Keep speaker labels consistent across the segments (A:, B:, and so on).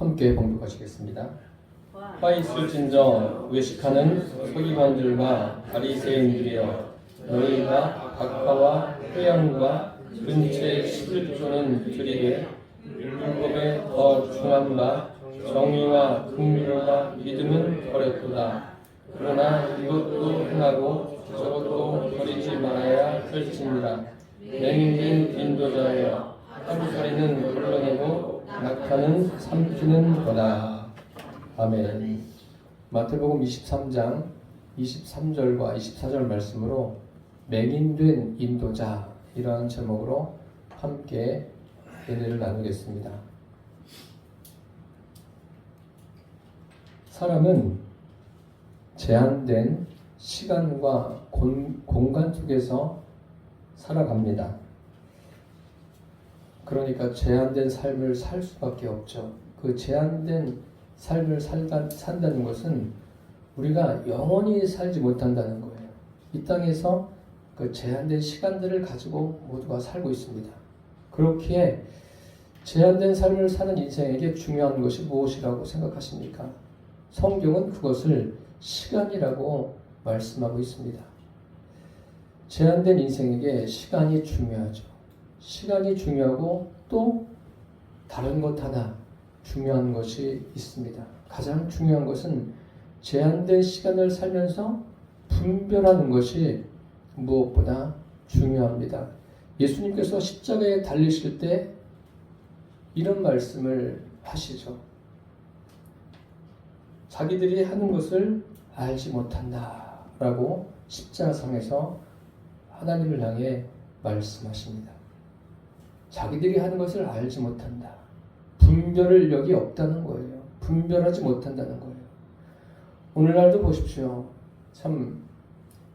A: 함께 봉독하시겠습니다. 화 있을진저 외식하는 서기관들과 바리새인들이여, 너희가 박하와 회양과 근체 11조는 드리되 율법에 더 중한 바 정의와 긍휼과 믿음은 버렸도다. 그러나 이것도 행하고 저것도 버리지 말아야 할지니라. 맹인된 인도자여, 하루살이는 걸러내고 낙타는 삼키는 거다. 아멘. 마태복음 23장 23절과 24절 말씀으로 맹인된 인도자, 이러한 제목으로 함께 은혜를 나누겠습니다. 사람은 제한된 시간과 공간 속에서 살아갑니다. 그러니까 제한된 삶을 살 수밖에 없죠. 그 제한된 삶을 산다는 것은 우리가 영원히 살지 못한다는 거예요. 이 땅에서 그 제한된 시간들을 가지고 모두가 살고 있습니다. 그렇기에 제한된 삶을 사는 인생에게 중요한 것이 무엇이라고 생각하십니까? 성경은 그것을 시간이라고 말씀하고 있습니다. 제한된 인생에게 시간이 중요하죠. 시간이 중요하고 또 다른 것 하나 중요한 것이 있습니다. 가장 중요한 것은 제한된 시간을 살면서 분별하는 것이 무엇보다 중요합니다. 예수님께서 십자가에 달리실 때 이런 말씀을 하시죠. 자기들이 하는 것을 알지 못한다 라고 십자가상에서 하나님을 향해 말씀하십니다. 자기들이 하는 것을 알지 못한다. 분별을 여기 없다는 거예요. 분별하지 못한다는 거예요. 오늘날도 보십시오. 참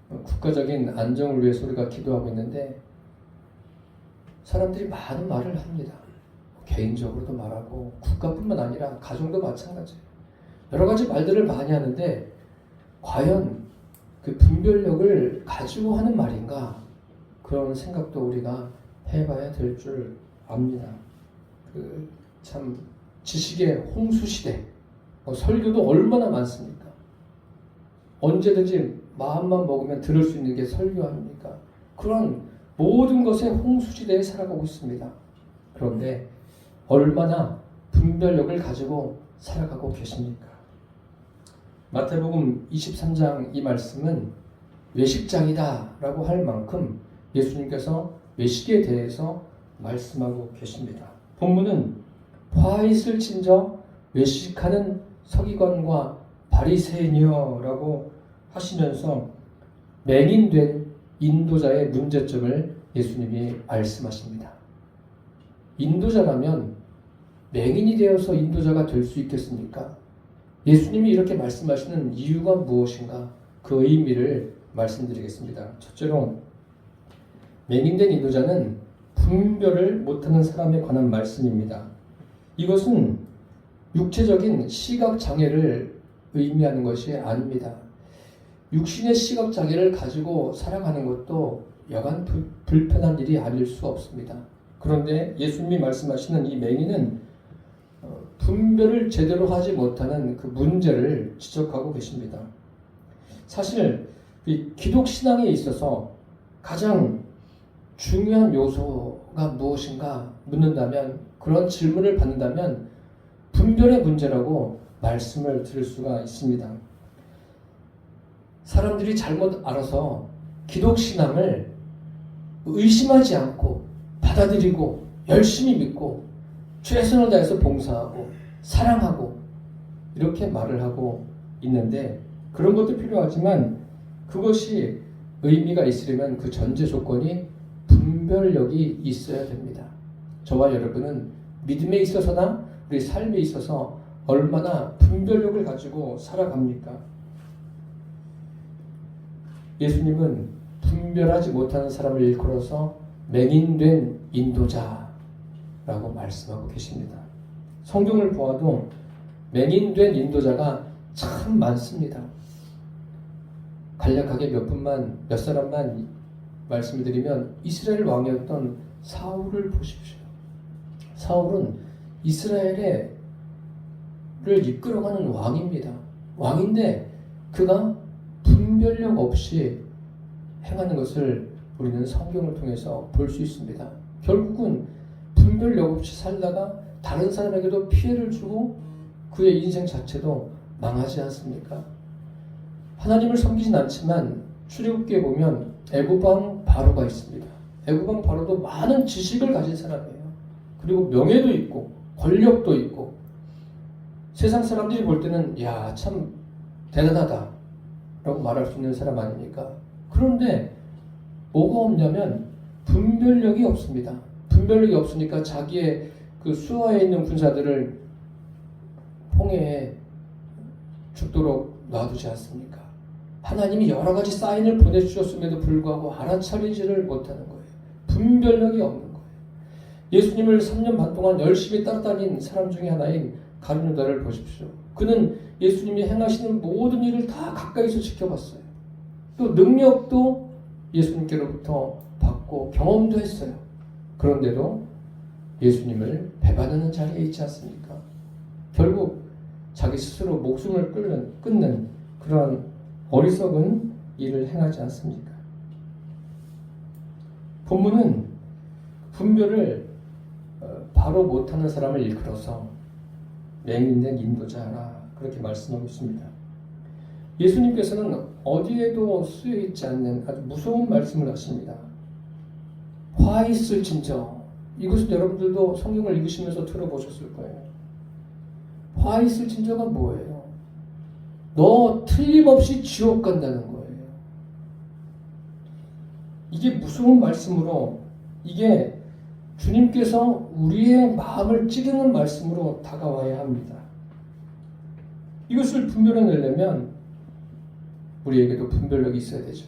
A: 국가적인 안정을 위해서 우리가 기도하고 있는데 사람들이 많은 말을 합니다. 개인적으로도 말하고 국가뿐만 아니라 가정도 마찬가지예요. 여러 가지 말들을 많이 하는데 과연 그 분별력을 가지고 하는 말인가? 그런 생각도 우리가 해봐야 될 줄 압니다. 참 지식의 홍수시대, 설교도 얼마나 많습니까? 언제든지 마음만 먹으면 들을 수 있는 게 설교 아닙니까? 그런 모든 것의 홍수시대에 살아가고 있습니다. 그런데 얼마나 분별력을 가지고 살아가고 계십니까? 마태복음 23장 이 말씀은 외식장이다 라고 할 만큼 예수님께서 외식에 대해서 말씀하고 계십니다. 본문은 화 있을진저 외식하는 서기관과 바리새인이여 라고 하시면서 맹인된 인도자의 문제점을 예수님이 말씀하십니다. 인도자라면 맹인이 되어서 인도자가 될 수 있겠습니까? 예수님이 이렇게 말씀하시는 이유가 무엇인가? 그 의미를 말씀드리겠습니다. 첫째로 맹인된 인도자는 분별을 못하는 사람에 관한 말씀입니다. 이것은 육체적인 시각장애를 의미하는 것이 아닙니다. 육신의 시각장애를 가지고 살아가는 것도 여간 불편한 일이 아닐 수 없습니다. 그런데 예수님이 말씀하시는 이 맹인은 분별을 제대로 하지 못하는 그 문제를 지적하고 계십니다. 사실 이 기독신앙에 있어서 가장 중요한 요소가 무엇인가 묻는다면, 그런 질문을 받는다면 분별의 문제라고 말씀을 드릴 수가 있습니다. 사람들이 잘못 알아서 기독신앙을 의심하지 않고 받아들이고 열심히 믿고 최선을 다해서 봉사하고 사랑하고 이렇게 말을 하고 있는데, 그런 것도 필요하지만 그것이 의미가 있으려면 그 전제 조건이 분별력이 있어야 됩니다. 저와 여러분은 믿음에 있어서나 우리 삶에 있어서 얼마나 분별력을 가지고 살아갑니까? 예수님은 분별하지 못하는 사람을 일컬어서 맹인된 인도자라고 말씀하고 계십니다. 성경을 보아도 맹인된 인도자가 참 많습니다. 간략하게 몇 사람만 말씀을 드리면 이스라엘 왕이었던 사울을 보십시오. 사울은 이스라엘의 이끌어가는 왕입니다. 왕인데 그가 분별력 없이 행하는 것을 우리는 성경을 통해서 볼 수 있습니다. 결국은 분별력 없이 살다가 다른 사람에게도 피해를 주고 그의 인생 자체도 망하지 않습니까? 하나님을 섬기진 않지만 출애굽기에 보면 애굽왕 바로가 있습니다. 애굽왕 바로도 많은 지식을 가진 사람이에요. 그리고 명예도 있고 권력도 있고 세상 사람들이 볼 때는 야, 참 대단하다 라고 말할 수 있는 사람 아닙니까? 그런데 뭐가 없냐면 분별력이 없습니다. 분별력이 없으니까 자기의 그 수하에 있는 군사들을 홍해에 죽도록 놔두지 않습니까? 하나님이 여러 가지 사인을 보내주셨음에도 불구하고 알아차리지를 못하는 거예요. 분별력이 없는 거예요. 예수님을 3년 반 동안 열심히 따라다닌 사람 중에 하나인 가룟 유다를 보십시오. 그는 예수님이 행하시는 모든 일을 다 가까이서 지켜봤어요. 또 능력도 예수님께로부터 받고 경험도 했어요. 그런데도 예수님을 배반하는 자리에 있지 않습니까? 결국 자기 스스로 목숨을 끊는 그러한 어리석은 일을 행하지 않습니까? 본문은 분별을 바로 못하는 사람을 일컬어서 맹인된 인도자라 그렇게 말씀하고 있습니다. 예수님께서는 어디에도 쓰여있지 않는 아주 무서운 말씀을 하십니다. 화 있을진저. 이것은 여러분들도 성경을 읽으시면서 들어보셨을 거예요. 화 있을진저가 뭐예요? 너 틀림없이 지옥 간다는 거예요. 이게 무서운 말씀으로, 이게 주님께서 우리의 마음을 찌르는 말씀으로 다가와야 합니다. 이것을 분별해내려면 우리에게도 분별력이 있어야 되죠.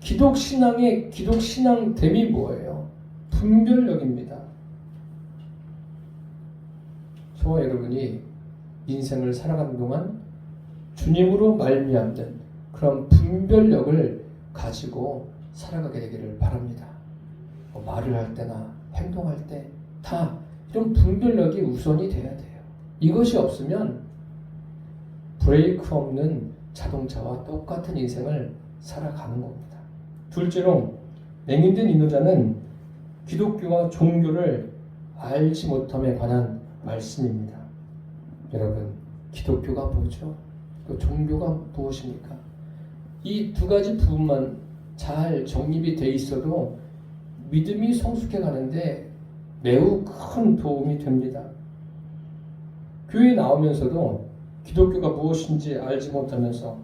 A: 기독신앙의 기독신앙됨이 뭐예요? 분별력입니다. 저와 여러분이 인생을 살아가는 동안 주님으로 말미암는 그런 분별력을 가지고 살아가게 되기를 바랍니다. 말을 할 때나 행동할 때 다 이런 분별력이 우선이 돼야 돼요. 이것이 없으면 브레이크 없는 자동차와 똑같은 인생을 살아가는 겁니다. 둘째로 맹인된 인도자는 기독교와 종교를 알지 못함에 관한 말씀입니다. 여러분, 기독교가 뭐죠? 또 종교가 무엇입니까? 이 두 가지 부분만 잘 정립이 돼 있어도 믿음이 성숙해 가는데 매우 큰 도움이 됩니다. 교회에 나오면서도 기독교가 무엇인지 알지 못하면서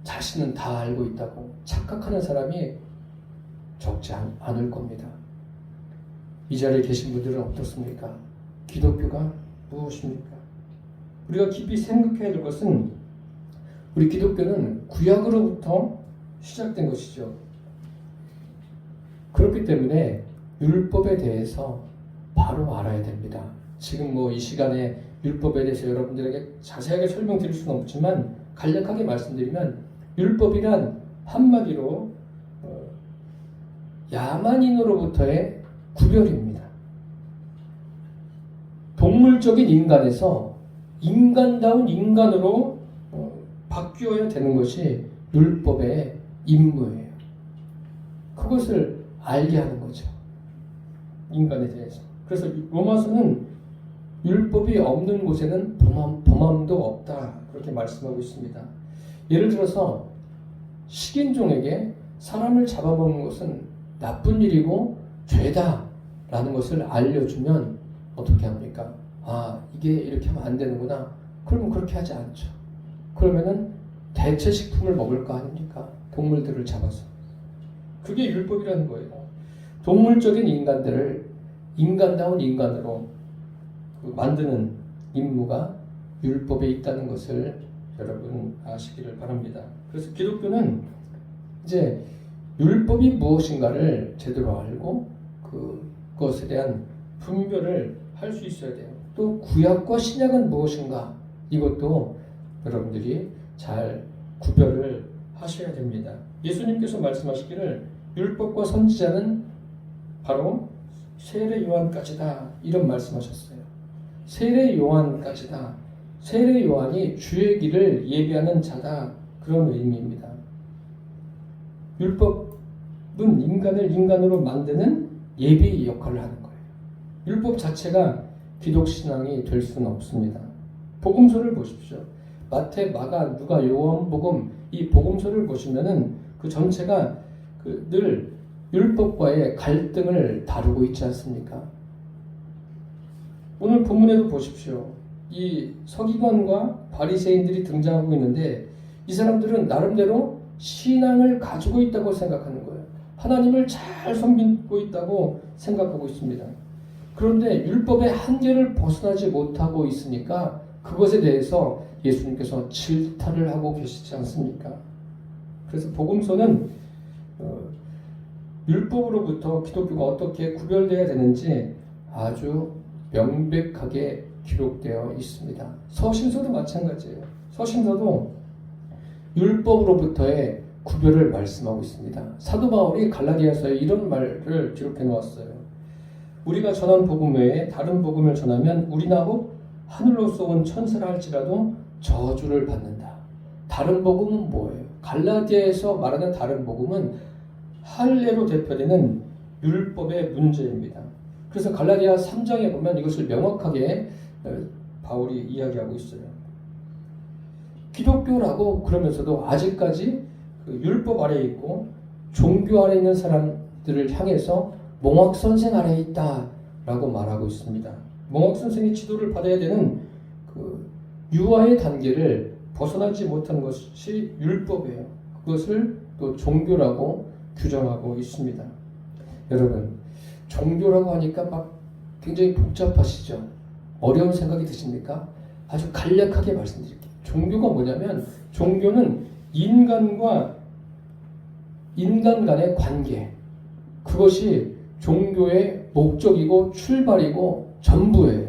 A: 자신은 다 알고 있다고 착각하는 사람이 적지 않을 겁니다. 이 자리에 계신 분들은 어떻습니까? 기독교가 무엇입니까? 우리가 깊이 생각해야 될 것은 우리 기독교는 구약으로부터 시작된 것이죠. 그렇기 때문에 율법에 대해서 바로 알아야 됩니다. 지금 이 시간에 율법에 대해서 여러분들에게 자세하게 설명드릴 수는 없지만 간략하게 말씀드리면 율법이란 한마디로 야만인으로부터의 구별입니다. 동물적인 인간에서 인간다운 인간으로 바뀌어야 되는 것이 율법의 임무예요. 그것을 알게 하는 거죠. 인간에 대해서. 그래서 로마서는 율법이 없는 곳에는 범함도 없다. 그렇게 말씀하고 있습니다. 예를 들어서 식인종에게 사람을 잡아먹는 것은 나쁜 일이고 죄다 라는 것을 알려주면 어떻게 합니까? 아, 이게 이렇게 하면 안 되는구나. 그러면 그렇게 하지 않죠. 그러면은 대체 식품을 먹을 거 아닙니까? 동물들을 잡아서. 그게 율법이라는 거예요. 동물적인 인간들을 인간다운 인간으로 만드는 임무가 율법에 있다는 것을 여러분 아시기를 바랍니다. 그래서 기독교는 이제 율법이 무엇인가를 제대로 알고 그것에 대한 분별을 할 수 있어야 돼요. 또 구약과 신약은 무엇인가 이것도 여러분들이 잘 구별을 하셔야 됩니다. 예수님께서 말씀하시기를 율법과 선지자는 바로 세례 요한까지다 이런 말씀하셨어요. 세례 요한까지다. 세례 요한이 주의 길을 예비하는 자다, 그런 의미입니다. 율법은 인간을 인간으로 만드는 예비 역할을 하는 거예요. 율법 자체가 기독신앙이 될 수는 없습니다. 복음서를 보십시오. 마태, 마가, 누가, 요한복음, 이 복음서를 보시면은 그 전체가 늘 율법과의 갈등을 다루고 있지 않습니까? 오늘 본문에도 보십시오. 이 서기관과 바리새인들이 등장하고 있는데 이 사람들은 나름대로 신앙을 가지고 있다고 생각하는 거예요. 하나님을 잘 섬기고 있다고 생각하고 있습니다. 그런데 율법의 한계를 벗어나지 못하고 있으니까 그것에 대해서 예수님께서 질타를 하고 계시지 않습니까? 그래서 복음서는 율법으로부터 기독교가 어떻게 구별되어야 되는지 아주 명백하게 기록되어 있습니다. 서신서도 마찬가지예요. 서신서도 율법으로부터의 구별을 말씀하고 있습니다. 사도 바울이 갈라디아서에 이런 말을 기록해 놓았어요. 우리가 전한 복음 외에 다른 복음을 전하면 우리나 혹 하늘로서 온 천사라 할지라도 저주를 받는다. 다른 복음은 뭐예요? 갈라디아에서 말하는 다른 복음은 할례로 대표되는 율법의 문제입니다. 그래서 갈라디아 3장에 보면 이것을 명확하게 바울이 이야기하고 있어요. 기독교라고 그러면서도 아직까지 그 율법 아래에 있고 종교 아래에 있는 사람들을 향해서 몽학 선생 아래에 있다라고 말하고 있습니다. 몽학 선생의 지도를 받아야 되는 그 유아의 단계를 벗어나지 못하는 것이 율법이에요. 그것을 또 종교라고 규정하고 있습니다. 여러분, 종교라고 하니까 막 굉장히 복잡하시죠? 어려운 생각이 드십니까? 아주 간략하게 말씀드릴게요. 종교가 뭐냐면 종교는 인간과 인간 간의 관계, 그것이 종교의 목적이고 출발이고 전부예요.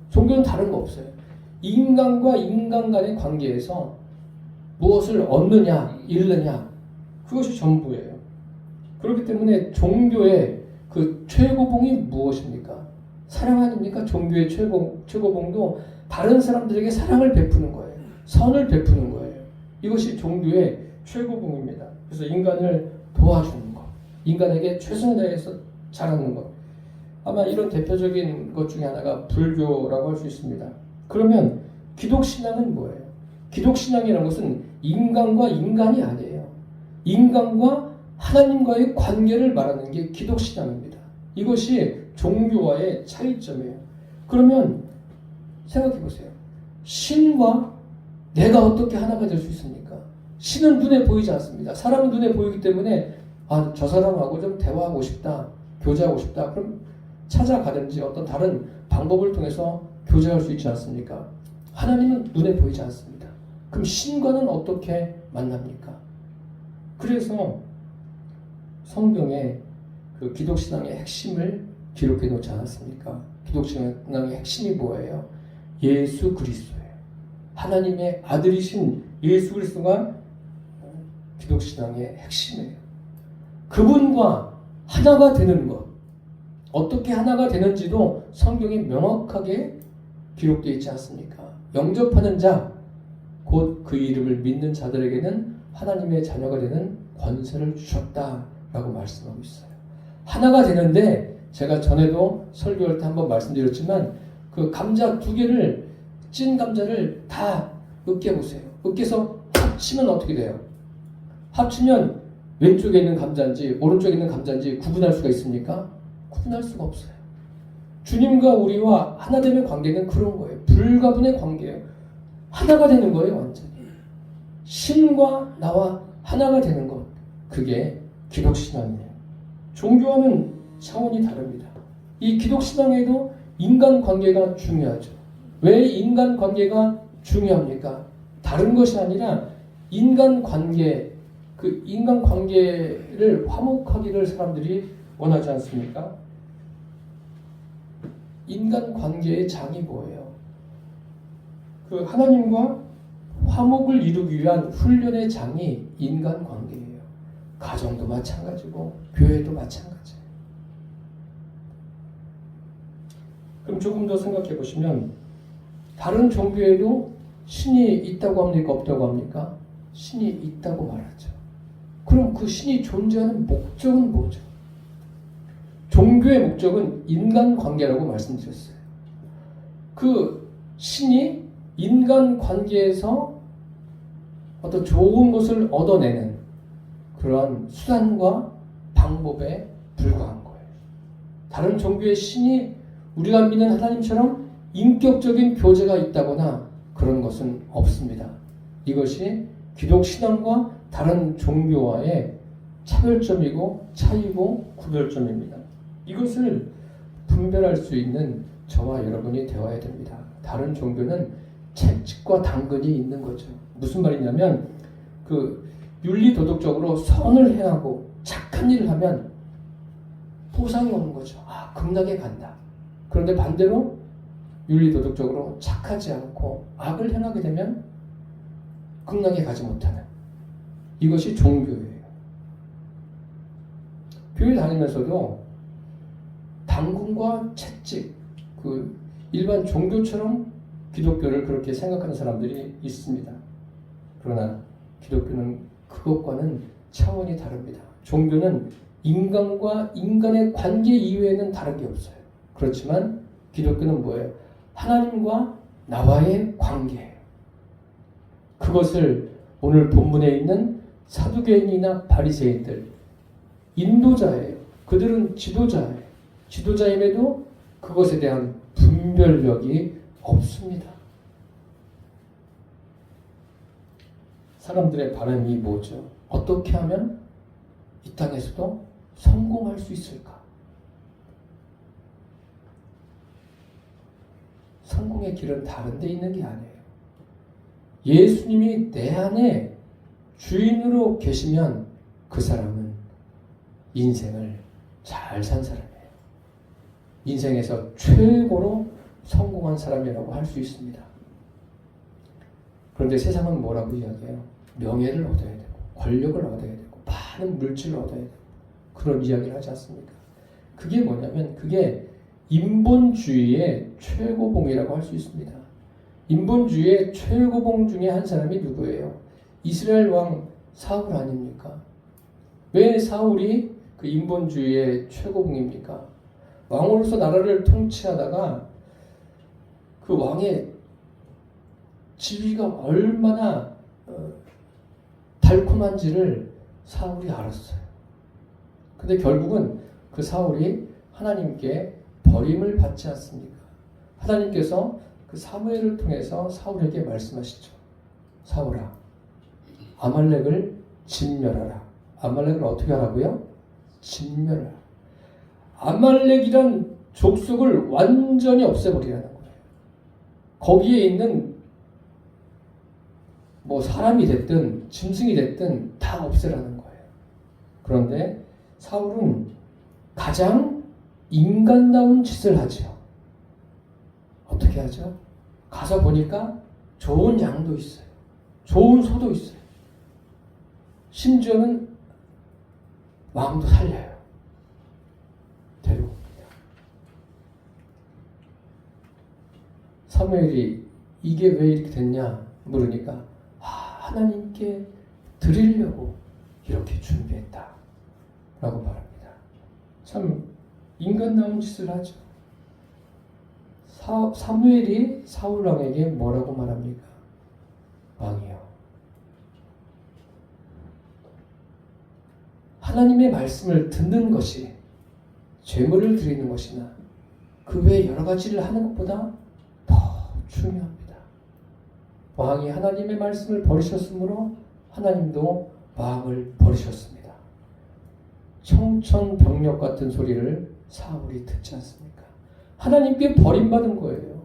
A: 종교는 다른 거 없어요. 인간과 인간 간의 관계에서 무엇을 얻느냐, 잃느냐, 그것이 전부예요. 그렇기 때문에 종교의 그 최고봉이 무엇입니까? 사랑 아닙니까? 종교의 최고봉도 다른 사람들에게 사랑을 베푸는 거예요. 선을 베푸는 거예요. 이것이 종교의 최고봉입니다. 그래서 인간을 도와주는 것, 인간에게 최선을 다해서 잘하는 것. 아마 이런 대표적인 것 중에 하나가 불교라고 할 수 있습니다. 그러면 기독신앙은 뭐예요? 기독신앙이라는 것은 인간과 인간이 아니에요. 인간과 하나님과의 관계를 말하는 게 기독신앙입니다. 이것이 종교와의 차이점이에요. 그러면 생각해 보세요. 신과 내가 어떻게 하나가 될 수 있습니까? 신은 눈에 보이지 않습니다. 사람은 눈에 보이기 때문에 저 사람하고 좀 대화하고 싶다, 교제하고 싶다. 그럼 찾아가든지 어떤 다른 방법을 통해서 교제할 수 있지 않습니까? 하나님은 눈에 보이지 않습니다. 그럼 신과는 어떻게 만납니까? 그래서 성경에 그 기독신앙의 핵심을 기록해 놓지 않았습니까? 기독신앙의 핵심이 뭐예요? 예수 그리스도예요. 하나님의 아들이신 예수 그리스도가 기독신앙의 핵심이에요. 그분과 하나가 되는 것, 어떻게 하나가 되는지도 성경에 명확하게 기록되어 있지 않습니까? 영접하는 자, 곧 그 이름을 믿는 자들에게는 하나님의 자녀가 되는 권세를 주셨다라고 말씀하고 있어요. 하나가 되는데 제가 전에도 설교할 때 한번 말씀드렸지만 그 감자 두 개를 찐 감자를 다 으깨보세요. 으깨서 합치면 어떻게 돼요? 합치면 왼쪽에 있는 감자인지 오른쪽에 있는 감자인지 구분할 수가 있습니까? 구분할 수가 없어요. 주님과 우리와 하나됨의 관계는 그런 거예요. 불가분의 관계예요. 하나가 되는 거예요. 완전히. 신과 나와 하나가 되는 것, 그게 기독신앙이에요. 종교와는 차원이 다릅니다. 이 기독신앙에도 인간관계가 중요하죠. 왜 인간관계가 중요합니까? 다른 것이 아니라 인간관계, 그 인간관계를 화목하기를 사람들이 원하지 않습니까? 인간관계의 장이 뭐예요? 그 하나님과 화목을 이루기 위한 훈련의 장이 인간관계예요. 가정도 마찬가지고 교회도 마찬가지예요. 그럼 조금 더 생각해 보시면 다른 종교에도 신이 있다고 합니까? 없다고 합니까? 신이 있다고 말하죠. 그럼 그 신이 존재하는 목적은 뭐죠? 종교의 목적은 인간관계라고 말씀드렸어요. 그 신이 인간관계에서 어떤 좋은 것을 얻어내는 그러한 수단과 방법에 불과한 거예요. 다른 종교의 신이 우리가 믿는 하나님처럼 인격적인 교제가 있다거나 그런 것은 없습니다. 이것이 기독신앙과 다른 종교와의 차별점이고 차이고 구별점입니다. 이것을 분별할 수 있는 저와 여러분이 되어야 됩니다. 다른 종교는 채찍과 당근이 있는 거죠. 무슨 말이냐면 그 윤리도덕적으로 선을 행하고 착한 일을 하면 보상이 오는 거죠. 극락에 간다. 그런데 반대로 윤리도덕적으로 착하지 않고 악을 행하게 되면 극락에 가지 못하는, 이것이 종교예요. 교회 다니면서도 당근과 채찍, 그 일반 종교처럼 기독교를 그렇게 생각하는 사람들이 있습니다. 그러나 기독교는 그것과는 차원이 다릅니다. 종교는 인간과 인간의 관계 이외에는 다른 게 없어요. 그렇지만 기독교는 뭐예요? 하나님과 나와의 관계예요. 그것을 오늘 본문에 있는 사두개인이나 바리새인들, 인도자예요. 그들은 지도자예요. 지도자임에도 그것에 대한 분별력이 없습니다. 사람들의 바람이 뭐죠? 어떻게 하면 이 땅에서도 성공할 수 있을까? 성공의 길은 다른 데 있는 게 아니에요. 예수님이 내 안에 주인으로 계시면 그 사람은 인생을 잘 산 사람이에요. 인생에서 최고로 성공한 사람이라고 할 수 있습니다. 그런데 세상은 뭐라고 이야기해요? 명예를 얻어야 되고 권력을 얻어야 되고 많은 물질을 얻어야 되고 그런 이야기를 하지 않습니까? 그게 뭐냐면 그게 인본주의의 최고봉이라고 할 수 있습니다. 인본주의의 최고봉 중에 한 사람이 누구예요? 이스라엘 왕 사울 아닙니까? 왜 사울이 그 인본주의의 최고봉입니까? 왕으로서 나라를 통치하다가 그 왕의 지위가 얼마나 달콤한지를 사울이 알았어요. 근데 결국은 그 사울이 하나님께 버림을 받지 않습니까? 하나님께서 그 사무엘을 통해서 사울에게 말씀하시죠. 사울아, 아말렉을 진멸하라. 아말렉을 어떻게 하라고요? 진멸하라. 아말렉이란 족속을 완전히 없애버리라는 거예요. 거기에 있는 뭐 사람이 됐든 짐승이 됐든 다 없애라는 거예요. 그런데 사울은 가장 인간다운 짓을 하죠. 어떻게 하죠? 가서 보니까 좋은 양도 있어요. 좋은 소도 있어요. 심지어는 왕도 살려요. 데려옵니다. 사무엘이 이게 왜 이렇게 됐냐 물으니까 하나님께 드리려고 이렇게 준비했다 라고 말합니다. 참 인간다운 짓을 하죠. 사무엘이 사울 왕에게 뭐라고 말합니까? 왕이요, 하나님의 말씀을 듣는 것이 제물을 드리는 것이나 그 외에 여러 가지를 하는 것보다 더 중요합니다. 왕이 하나님의 말씀을 버리셨으므로 하나님도 왕을 버리셨습니다. 청천벽력 같은 소리를 사울이 듣지 않습니까? 하나님께 버림받은 거예요.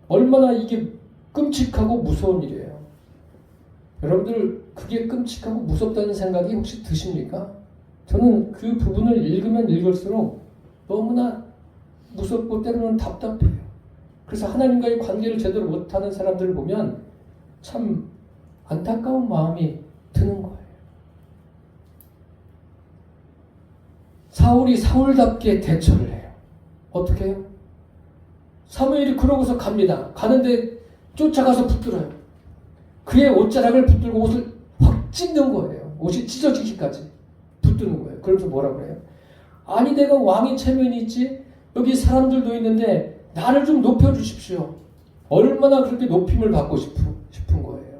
A: 얼마나 이게 끔찍하고 무서운 일이에요. 여러분들 그게 끔찍하고 무섭다는 생각이 혹시 드십니까? 저는 그 부분을 읽으면 읽을수록 너무나 무섭고 때로는 답답해요. 그래서 하나님과의 관계를 제대로 못하는 사람들을 보면 참 안타까운 마음이 드는 거예요. 사울이 사울답게 대처를 해요. 어떻게 해요? 사무엘이 그러고서 갑니다. 가는데 쫓아가서 붙들어요. 그의 옷자락을 붙들고 옷을 확 찢는 거예요. 옷이 찢어지기까지 붙드는 거예요. 그러면서 뭐라 그래요? 아니 내가 왕의 체면이 있지? 여기 사람들도 있는데 나를 좀 높여주십시오. 얼마나 그렇게 높임을 받고 싶은 거예요.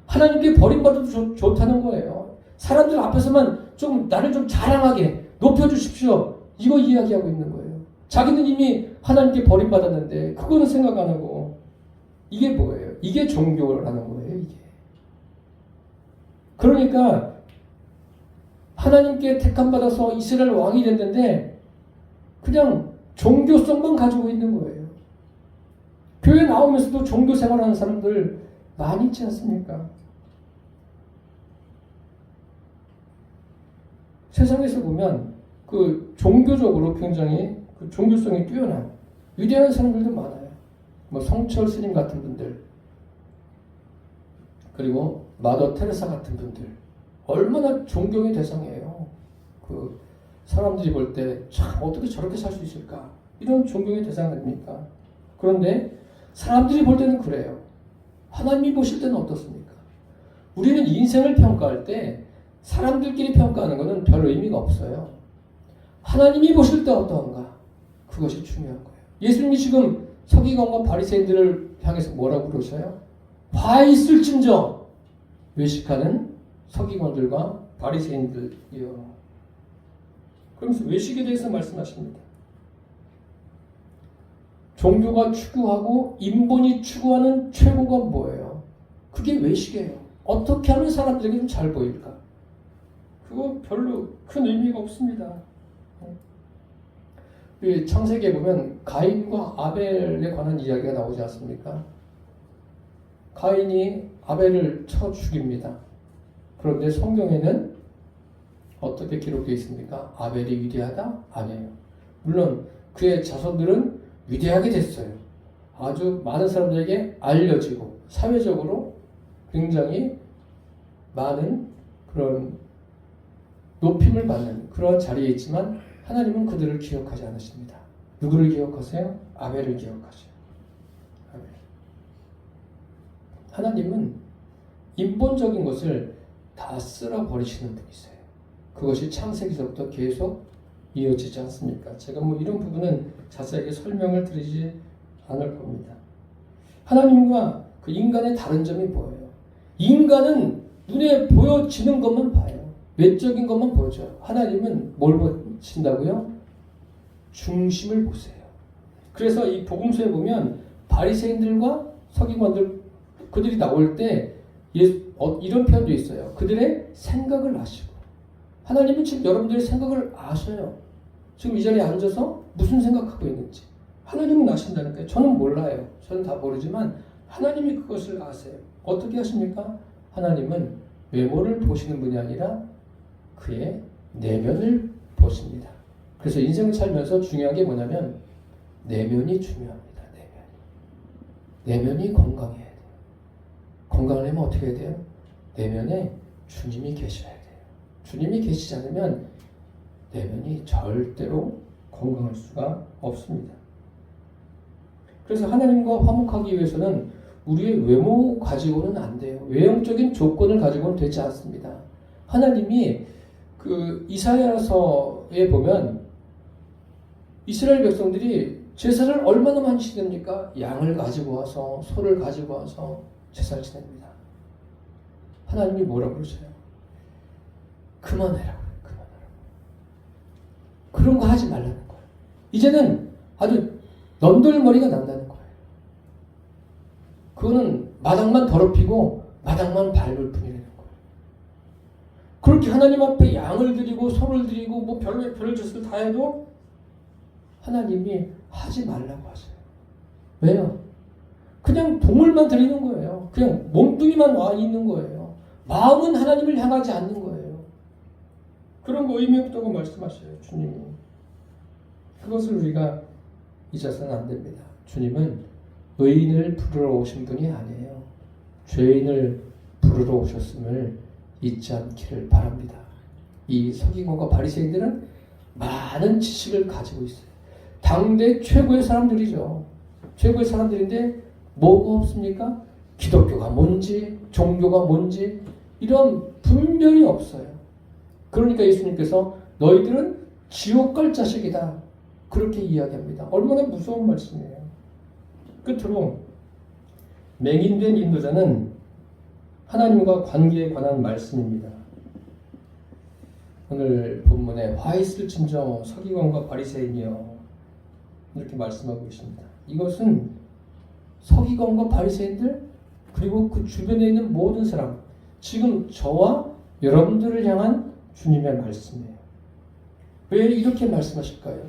A: 하나님께 버림받아도 좋다는 거예요. 사람들 앞에서만 좀 나를 좀 자랑하게 높여주십시오. 이거 이야기하고 있는 거예요. 자기는 이미 하나님께 버림받았는데 그거는 생각 안 하고 이게 뭐예요? 이게 종교라는 거예요. 이게. 그러니까 하나님께 택함받아서 이스라엘 왕이 됐는데 그냥 종교성만 가지고 있는 거예요. 교회 나오면서도 종교 생활하는 사람들 많이 있지 않습니까? 세상에서 보면 그 종교적으로 굉장히 그 종교성이 뛰어난 위대한 사람들도 많아요. 뭐 성철 스님 같은 분들, 그리고 마더 테레사 같은 분들 얼마나 존경의 대상이에요. 그 사람들이 볼 때 참 어떻게 저렇게 살 수 있을까? 이런 존경의 대상 아닙니까? 그런데 사람들이 볼 때는 그래요. 하나님이 보실 때는 어떻습니까? 우리는 인생을 평가할 때 사람들끼리 평가하는 것은 별 의미가 없어요. 하나님이 보실 때 어떠한가? 그것이 중요한 거예요. 예수님이 지금 서기관과 바리새인들을 향해서 뭐라고 그러셔요? 화 있을진저 외식하는 서기관들과 바리새인들이요. 그러면서 외식에 대해서 말씀하십니다. 종교가 추구하고 인본이 추구하는 최고가 뭐예요? 그게 외식이에요. 어떻게 하면 사람들에게 좀 잘 보일까? 그거 별로 큰 의미가 없습니다. 창세기에 보면 가인과 아벨에 관한 이야기가 나오지 않습니까? 가인이 아벨을 쳐 죽입니다. 그런데 성경에는 어떻게 기록되어 있습니까? 아벨이 위대하다? 아니에요. 물론 그의 자손들은 위대하게 됐어요. 아주 많은 사람들에게 알려지고 사회적으로 굉장히 많은 그런 높임을 받는 그런 자리에 있지만 하나님은 그들을 기억하지 않으십니다. 누구를 기억하세요? 아벨을 기억하세요. 아벨. 하나님은 인본적인 것을 다 쓸어버리시는 분이세요. 그것이 창세기서부터 계속 이어지지 않습니까? 제가 뭐 이런 부분은 자세하게 설명을 드리지 않을 겁니다. 하나님과 그 인간의 다른 점이 뭐예요? 인간은 눈에 보여지는 것만 봐요. 외적인 것만 보여줘요. 하나님은 뭘 보신다고요? 중심을 보세요. 그래서 이 복음서에 보면 바리새인들과 서기관들 그들이 나올 때 이런 표현도 있어요. 그들의 생각을 아시고 하나님은 지금 여러분들의 생각을 아셔요. 지금 이 자리에 앉아서 무슨 생각하고 있는지 하나님은 아신다니까요. 저는 몰라요. 저는 다 모르지만 하나님이 그것을 아세요. 어떻게 하십니까? 하나님은 외모를 보시는 분이 아니라 그의 내면을 보십니다. 그래서 인생을 살면서 중요한 게 뭐냐면 내면이 중요합니다. 내면이 건강해야 돼요. 건강하려면 어떻게 해야 돼요? 내면에 주님이 계셔야 돼요. 주님이 계시지 않으면 내면이 절대로 건강할 수가 없습니다. 그래서 하나님과 화목하기 위해서는 우리의 외모 가지고는 안 돼요. 외형적인 조건을 가지고는 되지 않습니다. 하나님이 그 이사야서에 보면 이스라엘 백성들이 제사를 얼마나 많이 지냅니까? 양을 가지고 와서 소를 가지고 와서 제사를 지냅니다. 하나님이 뭐라고 그러세요? 그만해라. 그런 거 하지 말라는 거예요. 이제는 아주 넌돌머리가 난다는 거예요. 그거는 마당만 더럽히고 마당만 밟을 뿐이라는 거예요. 그렇게 하나님 앞에 양을 드리고 소를 드리고 뭐 별의 짓을 다 해도 하나님이 하지 말라고 하세요. 왜요? 그냥 동물만 드리는 거예요. 그냥 몸뚱이만 와 있는 거예요. 마음은 하나님을 향하지 않는 거예요. 그런 거 의미 없다고 말씀하셔요. 주님이. 그것을 우리가 잊어서는 안 됩니다. 주님은 의인을 부르러 오신 분이 아니에요. 죄인을 부르러 오셨음을 잊지 않기를 바랍니다. 이 서기관과 바리새인들은 많은 지식을 가지고 있어요. 당대 최고의 사람들이죠. 최고의 사람들인데 뭐가 없습니까? 기독교가 뭔지, 종교가 뭔지 이런 분별이 없어요. 그러니까 예수님께서 너희들은 지옥 갈 자식이다. 그렇게 이야기합니다. 얼마나 무서운 말씀이에요. 끝으로 맹인된 인도자는 하나님과 관계에 관한 말씀입니다. 오늘 본문에 화 있을진저 서기관과 바리새인이여 이렇게 말씀하고 계십니다. 이것은 서기관과 바리새인들 그리고 그 주변에 있는 모든 사람, 지금 저와 여러분들을 향한 주님의 말씀이에요. 왜 이렇게 말씀하실까요?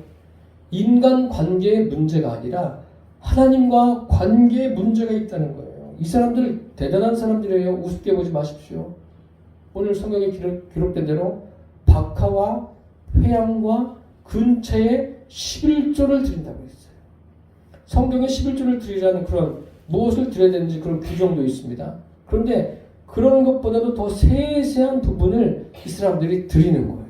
A: 인간 관계의 문제가 아니라 하나님과 관계의 문제가 있다는 거예요. 이 사람들 대단한 사람들이에요. 우습게 보지 마십시오. 오늘 성경에 기록된 대로 박하와 회양과 근처에 11조를 드린다고 했어요. 성경에 11조를 드리라는 그런 무엇을 드려야 되는지 그런 규정도 있습니다. 그런데 그런 것보다도 더 세세한 부분을 이 사람들이 드리는 거예요.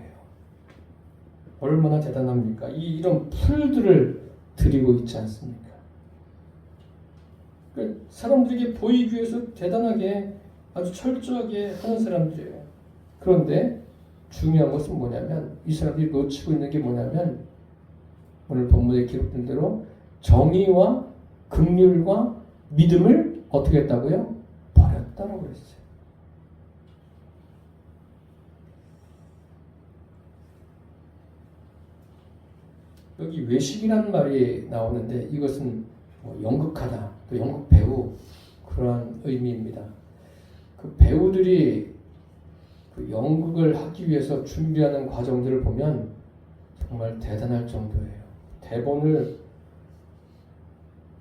A: 얼마나 대단합니까? 이런 풀들을 드리고 있지 않습니까? 사람들에게 보이기 위해서 대단하게 아주 철저하게 하는 사람들이에요. 그런데 중요한 것은 뭐냐면 이 사람들이 놓치고 있는 게 뭐냐면 오늘 본문에 기록된 대로 정의와 긍휼과 믿음을 어떻게 했다고요? 버렸다라고 했어요. 여기 외식이라는 말이 나오는데 이것은 뭐 연극하다, 또 연극 배우 그런 의미입니다. 그 배우들이 그 연극을 하기 위해서 준비하는 과정들을 보면 정말 대단할 정도예요. 대본을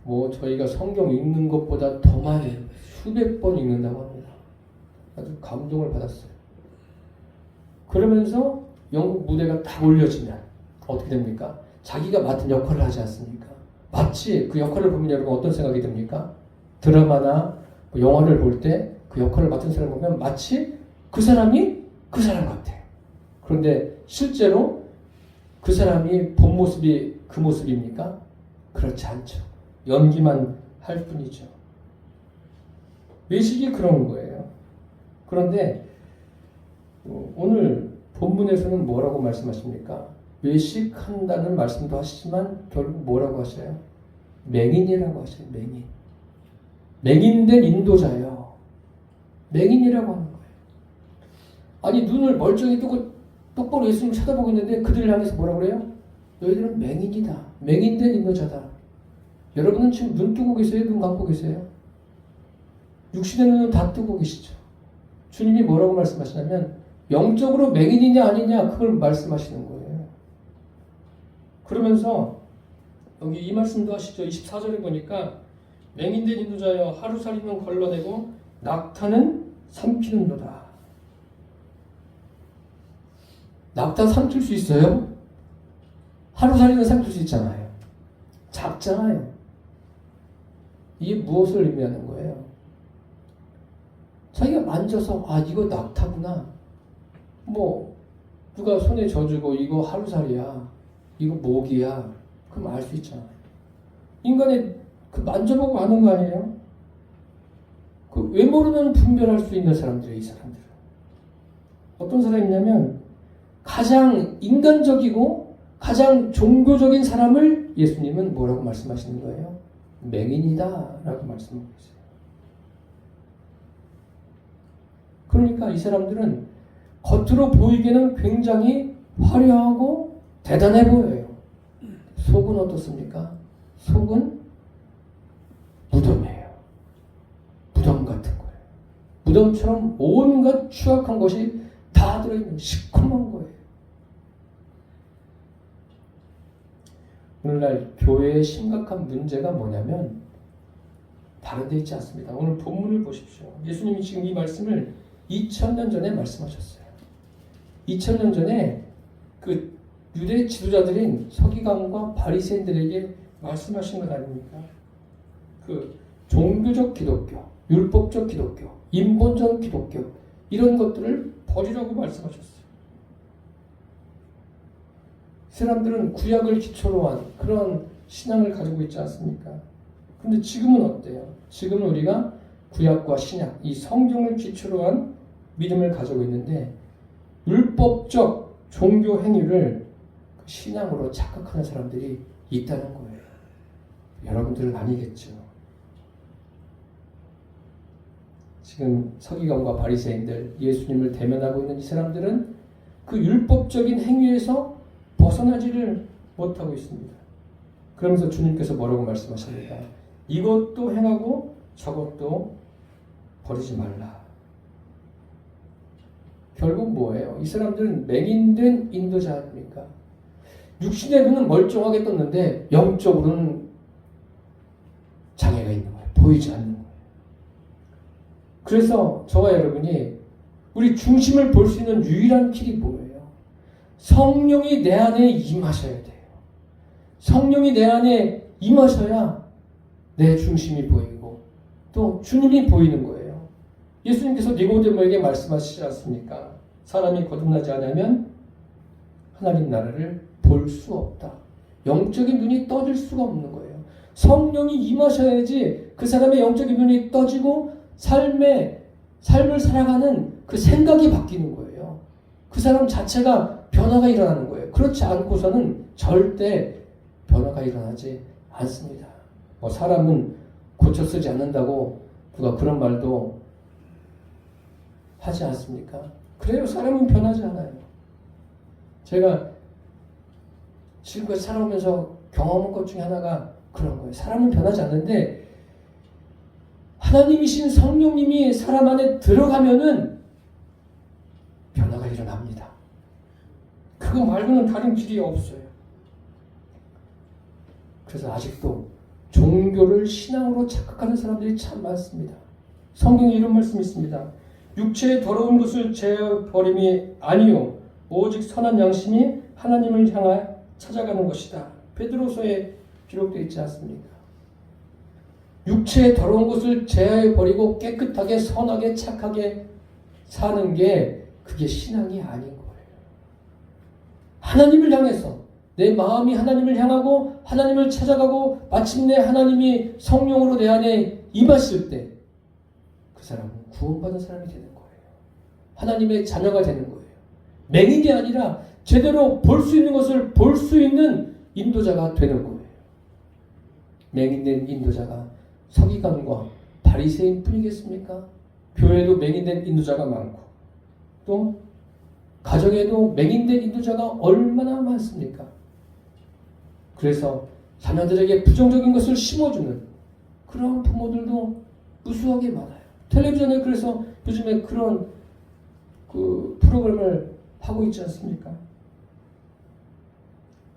A: 뭐 저희가 성경 읽는 것보다 더 많이 수백 번 읽는다고 합니다. 아주 감동을 받았어요. 그러면서 연극 무대가 딱 올려지면 어떻게 됩니까? 자기가 맡은 역할을 하지 않습니까? 마치 그 역할을 보면 여러분 어떤 생각이 듭니까? 드라마나 영화를 볼 때 그 역할을 맡은 사람을 보면 마치 그 사람이 그 사람 같아. 그런데 실제로 그 사람이 본 모습이 그 모습입니까? 그렇지 않죠. 연기만 할 뿐이죠. 외식이 그런 거예요. 그런데 오늘 본문에서는 뭐라고 말씀하십니까? 외식한다는 말씀도 하시지만 결국 뭐라고 하셔요? 맹인이라고 하셔요. 맹인. 맹인된 인도자예요. 맹인이라고 하는 거예요. 아니 눈을 멀쩡히 뜨고 똑바로 예수님을 쳐다보고 있는데 그들을 향해서 뭐라고 그래요? 너희들은 맹인이다. 맹인된 인도자다. 여러분은 지금 눈 뜨고 계세요? 눈 감고 계세요? 육신의 눈은 다 뜨고 계시죠. 주님이 뭐라고 말씀하시냐면 영적으로 맹인이냐 아니냐 그걸 말씀하시는 거예요. 그러면서 여기 이 말씀도 하시죠. 24절에 보니까 맹인된 인도자여 하루살이는 걸러내고 낙타는 삼키는도다. 낙타 삼킬 수 있어요? 하루살이는 삼킬 수 있잖아요. 작잖아요. 이게 무엇을 의미하는 거예요? 자기가 만져서 아 이거 낙타구나. 뭐 누가 손에 져주고 이거 하루살이야. 이거 모기야. 그럼 알 수 있잖아요. 인간의 그 만져보고 아는 거 아니에요? 그 외모로는 분별할 수 있는 사람들이에요. 이 사람들은. 어떤 사람이냐면 가장 인간적이고 가장 종교적인 사람을 예수님은 뭐라고 말씀하시는 거예요? 맹인이다 라고 말씀하고 있어요. 그러니까 이 사람들은 겉으로 보이기에는 굉장히 화려하고 대단해 보여요. 속은 어떻습니까? 속은 무덤이에요. 무덤 같은 거예요. 무덤처럼 온갖 추악한 것이 다 들어있는 시커먼 거예요. 오늘날 교회의 심각한 문제가 뭐냐면 다른 데 있지 않습니다. 오늘 본문을 보십시오. 예수님이 지금 이 말씀을 2000년 전에 말씀하셨어요. 2000년 전에 그 유대 지도자들인 서기관과 바리새인들에게 말씀하신 것 아닙니까? 그 종교적 기독교, 율법적 기독교, 인본적 기독교 이런 것들을 버리라고 말씀하셨어요. 사람들은 구약을 기초로 한 그런 신앙을 가지고 있지 않습니까? 근데 지금은 어때요? 지금은 우리가 구약과 신약, 이 성경을 기초로 한 믿음을 가지고 있는데 율법적 종교 행위를 신앙으로 착각하는 사람들이 있다는 거예요. 여러분들은 아니겠죠. 지금 서기관과 바리새인들, 예수님을 대면하고 있는 이 사람들은 그 율법적인 행위에서 벗어나지를 못하고 있습니다. 그러면서 주님께서 뭐라고 말씀하십니까? 이것도 행하고 저것도 버리지 말라. 결국 뭐예요? 이 사람들은 맹인된 인도자 아닙니까? 육신의 눈은 멀쩡하게 떴는데 영적으로는 장애가 있는 거예요. 보이지 않는 거예요. 그래서 저와 여러분이 우리 중심을 볼 수 있는 유일한 길이 뭐예요? 성령이 내 안에 임하셔야 돼요. 성령이 내 안에 임하셔야 내 중심이 보이고 또 주님이 보이는 거예요. 예수님께서 니고데모에게 말씀하시지 않습니까? 사람이 거듭나지 않으면 하나님 나라를 볼 수 없다. 영적인 눈이 떠질 수가 없는 거예요. 성령이 임하셔야지 그 사람의 영적인 눈이 떠지고 삶을 살아가는 그 생각이 바뀌는 거예요. 그 사람 자체가 변화가 일어나는 거예요. 그렇지 않고서는 절대 변화가 일어나지 않습니다. 뭐 사람은 고쳐 쓰지 않는다고 누가 그런 말도 하지 않습니까? 그래요. 사람은 변하지 않아요. 제가 지금까지 살아오면서 경험한 것 중에 하나가 그런 거예요. 사람은 변하지 않는데 하나님이신 성령님이 사람 안에 들어가면은 변화가 일어납니다. 그거 말고는 다른 길이 없어요. 그래서 아직도 종교를 신앙으로 착각하는 사람들이 참 많습니다. 성경에 이런 말씀이 있습니다. 육체의 더러운 것을 제어버림이 아니요 오직 선한 양심이 하나님을 향하여 찾아가는 것이다. 베드로서에 기록되어 있지 않습니까? 육체의 더러운 것을 제어해버리고 깨끗하게 선하게 착하게 사는 게 그게 신앙이 아닌 거예요. 하나님을 향해서 내 마음이 하나님을 향하고 하나님을 찾아가고 마침내 하나님이 성령으로 내 안에 임하실 때 그 사람은 구원받은 사람이 되는 거예요. 하나님의 자녀가 되는 거예요. 맹인이 아니라 제대로 볼 수 있는 것을 볼 수 있는 인도자가 되는 거예요. 맹인된 인도자가 서기관과 바리새인 뿐이겠습니까? 교회도 맹인된 인도자가 많고 또 가정에도 맹인된 인도자가 얼마나 많습니까? 그래서 자녀들에게 부정적인 것을 심어주는 그런 부모들도 무수하게 많아요. 텔레비전에 그래서 요즘에 그런 그 프로그램을 하고 있지 않습니까?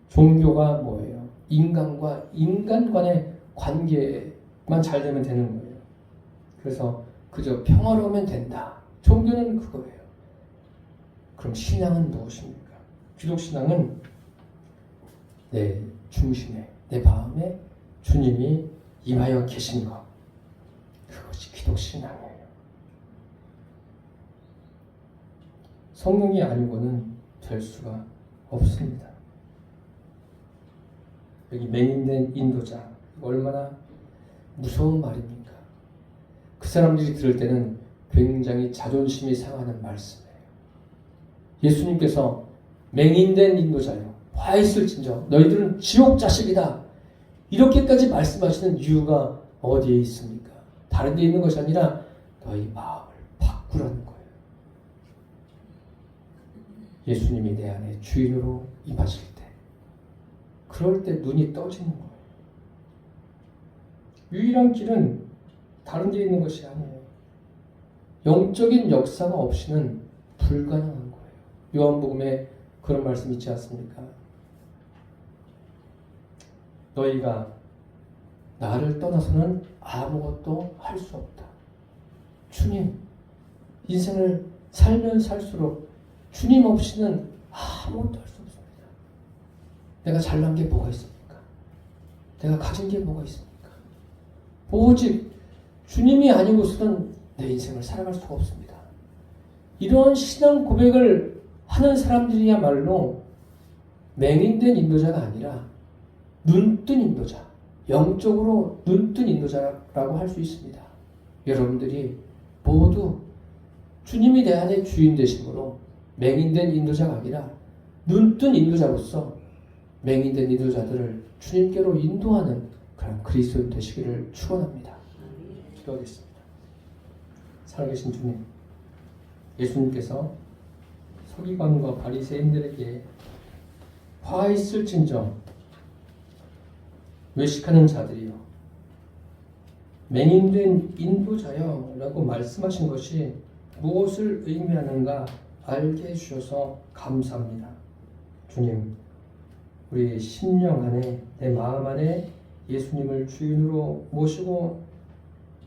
A: 종교가 뭐예요? 인간과 인간 간의 관계만 잘 되면 되는 거예요. 그래서 그저 평화로우면 된다. 종교는 그거예요. 그럼 신앙은 무엇입니까? 기독신앙은 내 중심에, 내 마음에 주님이 임하여 계신 것. 그것이 기독신앙이에요. 성령이 아니고는 될 수가 없습니다. 여기 맹인된 인도자, 얼마나 무서운 말입니까? 그 사람들이 들을 때는 굉장히 자존심이 상하는 말씀이에요. 예수님께서 맹인된 인도자요, 화 있을진저 너희들은 지옥 자식이다, 이렇게까지 말씀하시는 이유가 어디에 있습니까? 다른 데 있는 것이 아니라 너희 마음을 바꾸라는 거예요. 예수님이 내 안에 주인으로 임하실 때, 그럴 때 눈이 떠지는 거예요. 유일한 길은 다른 데 있는 것이 아니에요. 영적인 역사가 없이는 불가능한 거예요. 요한복음에 그런 말씀 있지 않습니까? 너희가 나를 떠나서는 아무것도 할 수 없다. 주님, 인생을 살면 살수록 주님 없이는 아무것도 할 수 없습니다. 내가 잘난 게 뭐가 있습니까? 내가 가진 게 뭐가 있습니까? 오직 주님이 아니고서는 내 인생을 살아갈 수가 없습니다. 이런 신앙 고백을 하는 사람들이야말로 맹인된 인도자가 아니라 눈뜬 인도자, 영적으로 눈뜬 인도자라고 할 수 있습니다. 여러분들이 모두 주님이 내 안에 주인 되심으로 맹인된 인도자가 아니라 눈뜬 인도자로서 맹인된 인도자들을 주님께로 인도하는 그런 그리스도인 되시기를 축원합니다. 기도하겠습니다. 살아계신 주님, 예수님께서 서기관과 바리새인들에게 화 있을진정 외식하는 자들이여 맹인된 인도자여 라고 말씀하신 것이 무엇을 의미하는가 알게 해주셔서 감사합니다. 주님, 우리 심령 안에, 내 마음 안에 예수님을 주인으로 모시고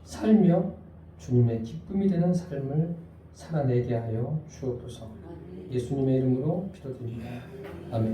A: 살며 주님의 기쁨이 되는 삶을 살아내게 하여 주옵소서. 예수님의 이름으로 기도드립니다. 아멘.